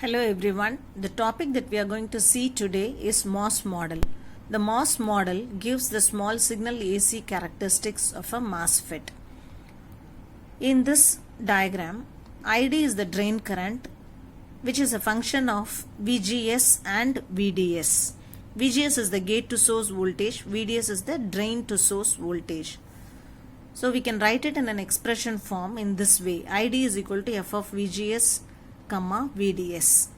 Hello everyone. The topic that we are going to see today is MOS model. The MOS model gives the small signal AC characteristics of a MOSFET. In this diagram, ID is the drain current, which is a function of VGS and VDS. VGS is the gate to source voltage, VDS is the drain to source voltage. So we can write it in an expression form in this way. ID is equal to F of VGS comma VDS.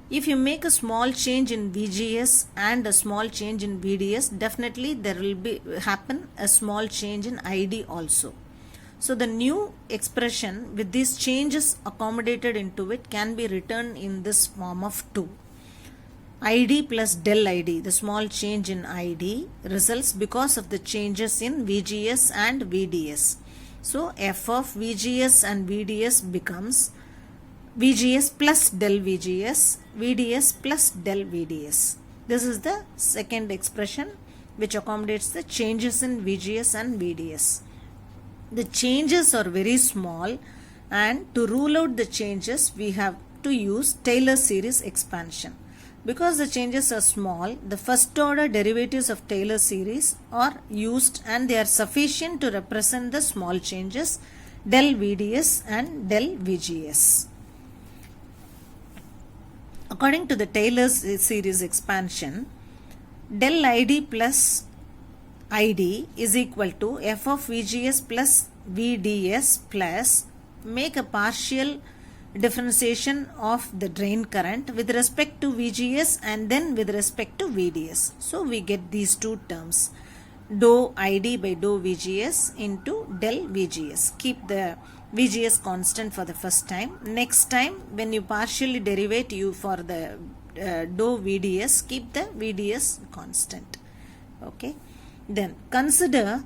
If you make a small change in VGS and a small change in VDS, definitely there will happen a small change in ID also. So the new expression with these changes accommodated into it can be written in this form of 2. ID plus del ID, the small change in ID results because of the changes in VGS and VDS. So F of VGS and VDS becomes VGS plus del VGS, VDS plus del VDS. This is the second expression which accommodates the changes in VGS and VDS. The changes are very small, and to rule out the changes we have to use Taylor series expansion. Because the changes are small, the first order derivatives of Taylor series are used and they are sufficient to represent the small changes del VDS and del VGS. According to the Taylor series expansion, del ID plus ID is equal to F of VGS plus VDS plus make a partial differentiation of the drain current with respect to VGS and then with respect to VDS. So we get these two terms, dou ID by dou VGS into del VGS. Keep the VGS constant for the first time. Next time when you partially derivate you for the dou VDS, keep the VDS constant. Okay. Then consider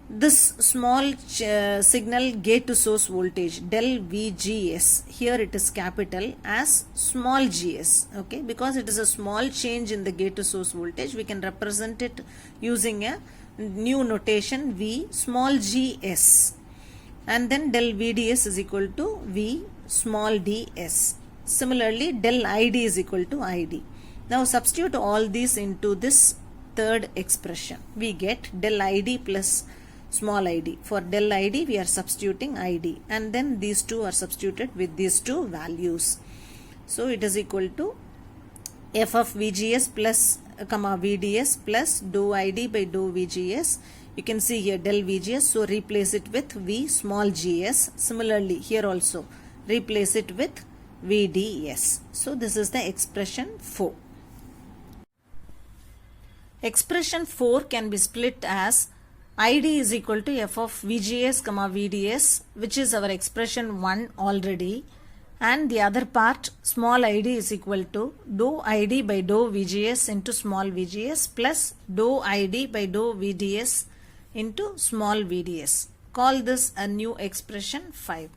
this small signal gate to source voltage del VGS. Here it is capital as small gs. Okay, because it is a small change in the gate to source voltage, we can represent it using a new notation V small gs. And then del VDS is equal to V small ds. Similarly, del ID is equal to ID. Now substitute all these into this third expression. We get del ID plus small ID. For del ID we are substituting ID, and then these two are substituted with these two values. So it is equal to F of VGS plus VDS plus dou ID by dou VGS. You can see here del VGS, so replace it with V small gs. Similarly here also replace it with VDS. So this is the expression 4. Expression 4 can be split as ID is equal to F of VGS comma VDS, which is our expression 1 already, and the other part small ID is equal to dou ID by dou VGS into small VGS plus dou ID by dou VDS into small VDS. Call this a new expression 5.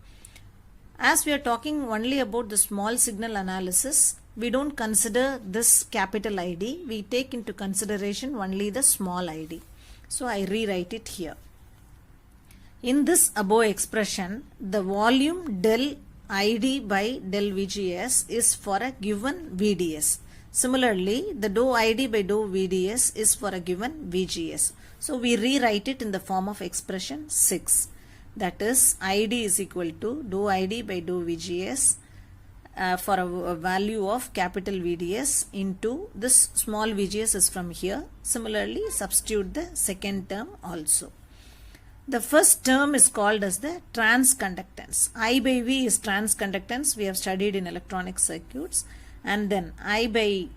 As we are talking only about the small signal analysis, we don't consider this capital ID. We take into consideration only the small ID. So I rewrite it here. In this above expression, the volume del ID by del VGS is for a given VDS. Similarly, the dou ID by dou VDS is for a given VGS. So we rewrite it in the form of expression 6. That is, ID is equal to dou ID by dou VGS for a value of capital VDS into this small VGS is from here. Similarly, substitute the second term also. The first term is called as the transconductance. I by V is transconductance. We have studied in electronic circuits. And then I by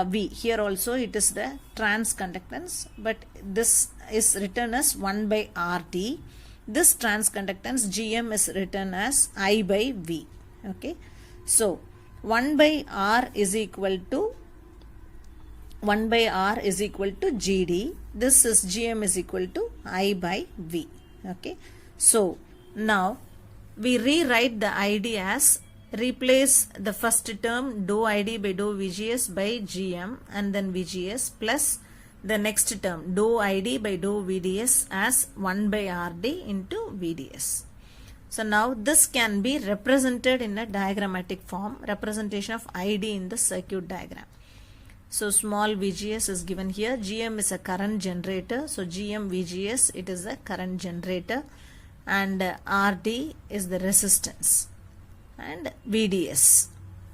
V, here also it is the transconductance, but this is written as 1 by RT. This transconductance GM is written as I by V. Okay. So 1 by R is equal to GD. This is GM is equal to I by V. Okay. So now we rewrite the ID as replace the first term dou ID by dou VGS by GM and then VGS plus the next term dou ID by dou VDS as 1 by RD into VDS. So now this can be represented in a diagrammatic form, representation of ID in the circuit diagram. So small VGS is given here. GM is a current generator. So GM VGS, it is a current generator, and RD is the resistance, and VDS.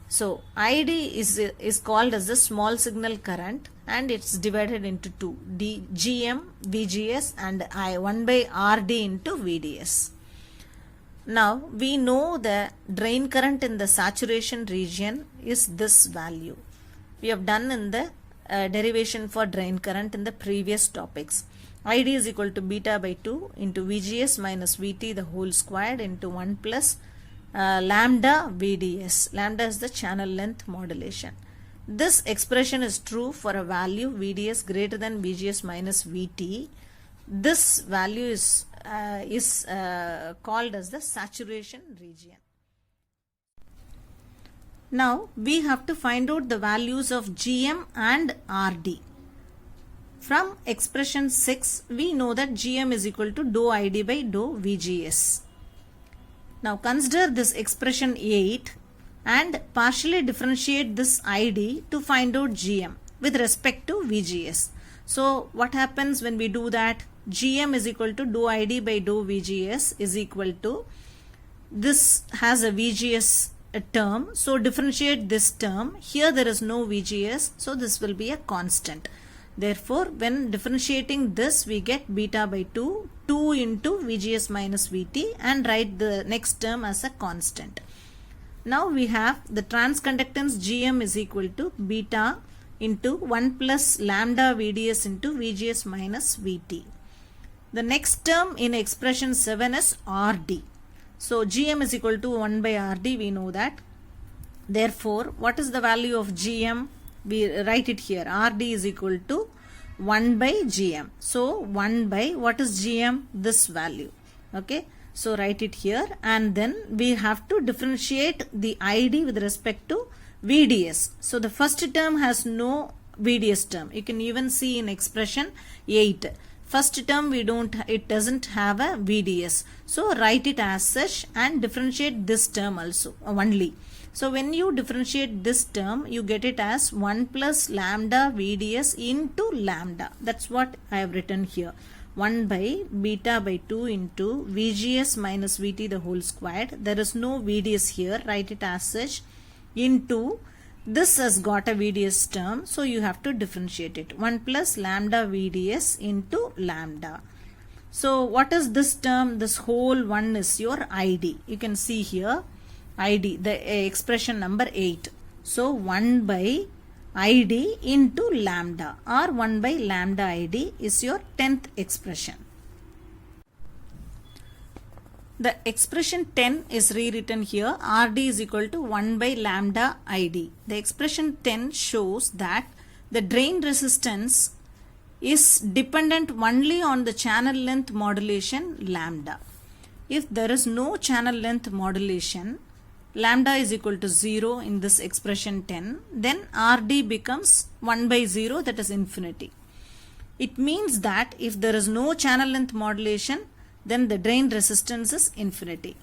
So ID is called as the small signal current, and it's divided into two, GM VGS and 1 by RD into VDS. Now we know the drain current in the saturation region is this value. We have done in the derivation for drain current in the previous topics. ID is equal to beta by 2 into VGS minus VT the whole squared into 1 plus lambda VDS. Lambda is the channel length modulation. This expression is true for a value VDS greater than VGS minus VT. This value is called as the saturation region. Now we have to find out the values of GM and RD. From expression 6, we know that GM is equal to dou ID by dou VGS. Now consider this expression 8 and partially differentiate this ID to find out GM with respect to VGS. So what happens when we do that? GM is equal to dou ID by dou VGS is equal to, this has a VGS term, so differentiate this term. Here there is no VGS, so this will be a constant. Therefore when differentiating this, we get beta by 2 into VGS minus VT, and write the next term as a constant. Now we have the transconductance GM is equal to beta into 1 plus lambda VDS into VGS minus VT. The next term in expression 7 is RD. So GM is equal to 1 by RD, we know that. Therefore, what is the value of GM? We write it here. RD is equal to 1 by GM. So 1 by, what is GM? This value. Okay. So write it here, and then we have to differentiate the ID with respect to VDS. So the first term has no VDS term. You can even see in expression 8. First term it doesn't have a VDS. So write it as such and differentiate this term also only. So when you differentiate this term, you get it as 1 plus lambda VDS into lambda. That's what I have written here. 1 by beta by 2 into VGS minus VT the whole squared. There is no VDS here. Write it as such into, this has got a VDS term, so you have to differentiate it. 1 plus lambda VDS into lambda. So what is this term? This whole one is your ID. You can see here ID, the expression number 8. So 1 by ID into lambda, or 1 by lambda ID is your 10th expression. The expression 10 is rewritten here. RD is equal to 1 by lambda ID. The expression 10 shows that the drain resistance is dependent only on the channel length modulation lambda. If there is no channel length modulation, lambda is equal to 0 in this expression 10, then RD becomes 1 by 0, that is infinity. It means that if there is no channel length modulation, then the drain resistance is infinity.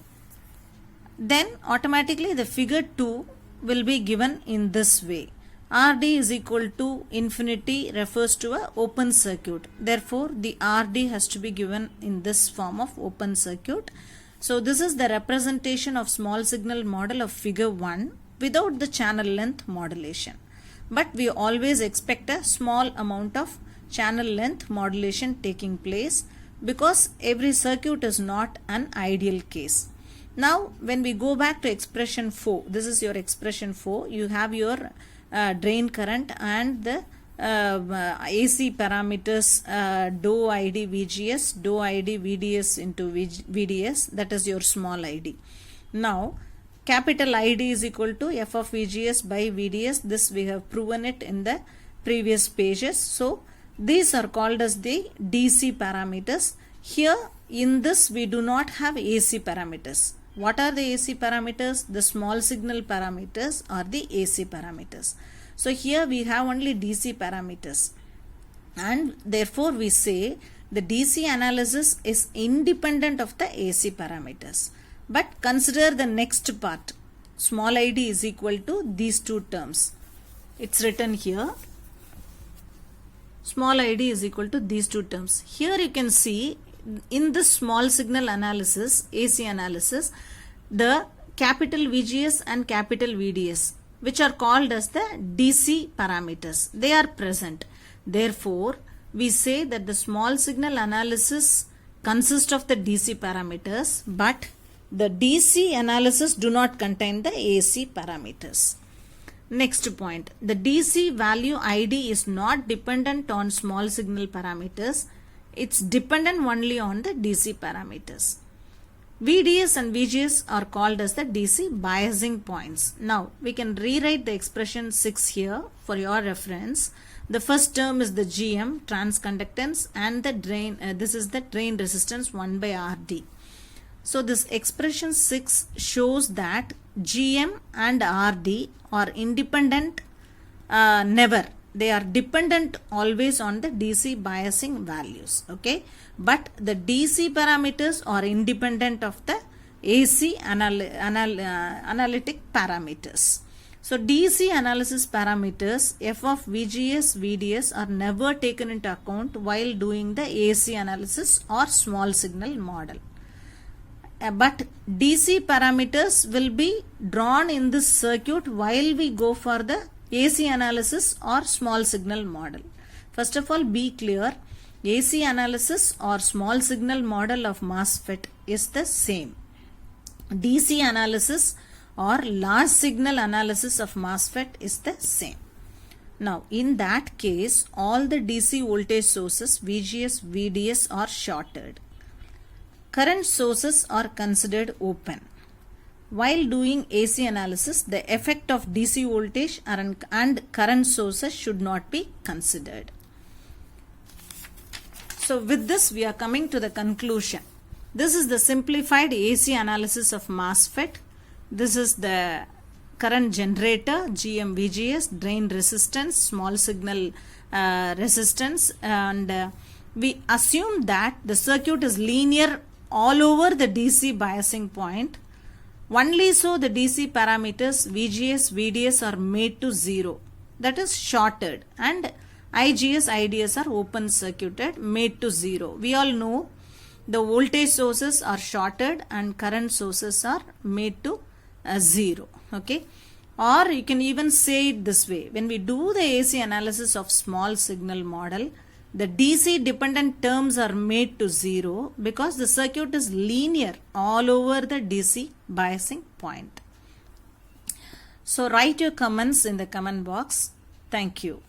Then automatically the figure 2 will be given in this way. RD is equal to infinity refers to a open circuit. Therefore the RD has to be given in this form of open circuit. So this is the representation of small signal model of figure 1 without the channel length modulation. But we always expect a small amount of channel length modulation taking place, because every circuit is not an ideal case. Now when we go back to expression 4, this is your expression 4, you have your drain current and the AC parameters, dou ID VGS, dou ID VDS into VDS, that is your small ID. Now capital ID is equal to f of VGS by VDS. This we have proven it in the previous pages. So these are called as the DC parameters. Here in this we do not have AC parameters. What are the AC parameters? The small signal parameters are the AC parameters. So here we have only DC parameters, and therefore we say the DC analysis is independent of the AC parameters. But consider the next part. Small id is equal to these two terms. It's written here. Small id is equal to these two terms. Here you can see in this small signal analysis, AC analysis, the capital VGS and capital VDS, which are called as the DC parameters, they are present. Therefore, we say that the small signal analysis consists of the DC parameters, but the DC analysis do not contain the AC parameters. Next point, the DC value ID is not dependent on small signal parameters. It's dependent only on the DC parameters. VDS and VGS are called as the DC biasing points. Now, we can rewrite the expression 6 here for your reference. The first term is the GM, transconductance, and the drain, this is the drain resistance 1 by RD. So, this expression 6 shows that GM and RD are independent, never. They are dependent always on the DC biasing values, okay? But the DC parameters are independent of the AC analytic parameters. So DC analysis parameters F of VGS, VDS are never taken into account while doing the AC analysis or small signal model. But DC parameters will be drawn in this circuit while we go for the AC analysis or small signal model. First of all, be clear, AC analysis or small signal model of MOSFET is the same. DC analysis or large signal analysis of MOSFET is the same. Now, in that case, all the DC voltage sources VGS, VDS are shorted. Current sources are considered open. While doing AC analysis, the effect of DC voltage and current sources should not be considered. So with this, we are coming to the conclusion. This is the simplified AC analysis of MOSFET. This is the current generator, GM VGS, drain resistance, small signal resistance, and we assume that the circuit is linear all over the DC biasing point. Only so the DC parameters VGS, VDS are made to 0, that is shorted, and IGS, IDS are open circuited, made to 0. We all know the voltage sources are shorted and current sources are made to 0. Okay, or you can even say it this way: when we do the AC analysis of small signal model, the DC dependent terms are made to 0 because the circuit is linear all over the DC biasing point. So write your comments in the comment box. Thank you.